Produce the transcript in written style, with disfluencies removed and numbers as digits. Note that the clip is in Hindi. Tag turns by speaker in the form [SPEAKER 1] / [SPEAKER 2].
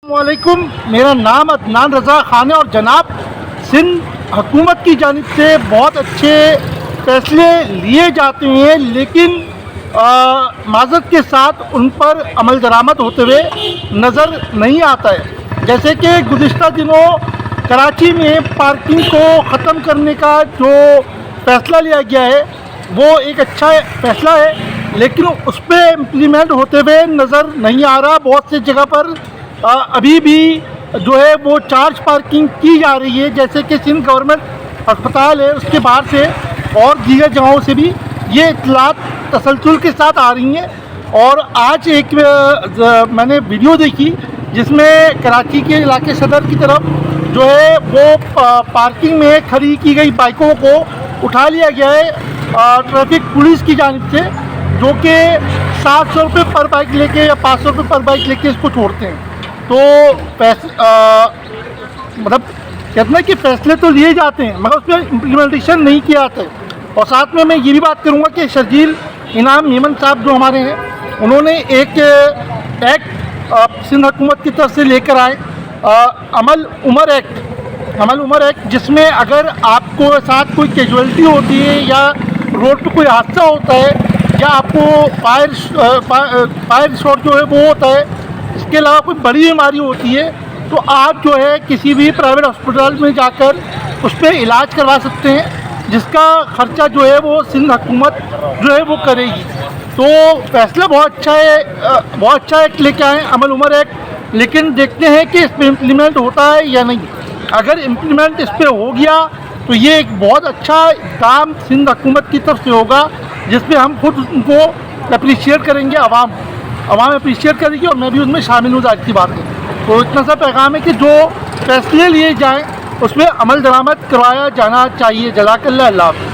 [SPEAKER 1] वालेकुम, मेरा नाम अदनान रज़ा खान है और जनाब सिंध हुकूमत की जानिब से बहुत अच्छे फैसले लिए जाते हैं, लेकिन माज़रत के साथ उन पर अमल दरामद होते हुए नज़र नहीं आता है। जैसे कि गुज़िश्ता दिनों कराची में पार्किंग को ख़त्म करने का जो फ़ैसला लिया गया है वो एक अच्छा फ़ैसला है, लेकिन उस पर इम्प्लीमेंट होते हुए नज़र नहीं आ रहा। बहुत सी जगह पर अभी भी जो है वो चार्ज पार्किंग की जा रही है, जैसे कि सिंध गवर्नमेंट अस्पताल है उसके बाहर से और दीगर जगहों से भी ये इत्तलात तसलसल के साथ आ रही हैं। और आज एक मैंने वीडियो देखी जिसमें कराची के इलाके सदर की तरफ जो है वो पार्किंग में खड़ी की गई बाइकों को उठा लिया गया है ट्रैफिक पुलिस की जानिब से, जो कि 700 रुपये पर बाइक लेके या 500 रुपये पर बाइक लेके इसको छोड़ते हैं। तो मतलब कहते हैं कि फ़ैसले तो लिए जाते हैं मगर उस पर इम्प्लीमेंटेशन नहीं किया जाता है। और साथ में मैं ये भी बात करूँगा कि शर्जील इनाम मेमन साहब जो हमारे हैं, उन्होंने एक एक्ट सिंध हुकूमत की तरफ से लेकर आए, अमल उमर एक्ट, जिसमें अगर आपको साथ कोई कैजुअलिटी होती है या रोड पे कोई हादसा होता है या आपको फायर शॉट जो है वो होता है, इसके अलावा कोई बड़ी बीमारी होती है, तो आप जो है किसी भी प्राइवेट हॉस्पिटल में जाकर उस पर इलाज करवा सकते हैं, जिसका ख़र्चा जो है वो सिंध हुकूमत जो है वो करेगी। तो फैसला बहुत अच्छा एक्ट लेके आए अमल उमर एक्ट, लेकिन देखते हैं कि इस पर इम्प्लीमेंट होता है या नहीं। अगर इम्प्लीमेंट इस पर हो गया तो ये एक बहुत अच्छा काम सिंध हुकूमत की तरफ से होगा, जिस पर हम खुद उनको अप्रिशिएट करेंगे, आवाम अप्रिशिएट करेगी और मैं भी उसमें शामिल हूँ आज की बात में। तो इतना सा पैगाम है कि जो फैसले लिए जाएँ उसमें अमल दरामद करवाया जाना चाहिए। जज़ाकल्लाह, अल्लाह हाफ़िज़।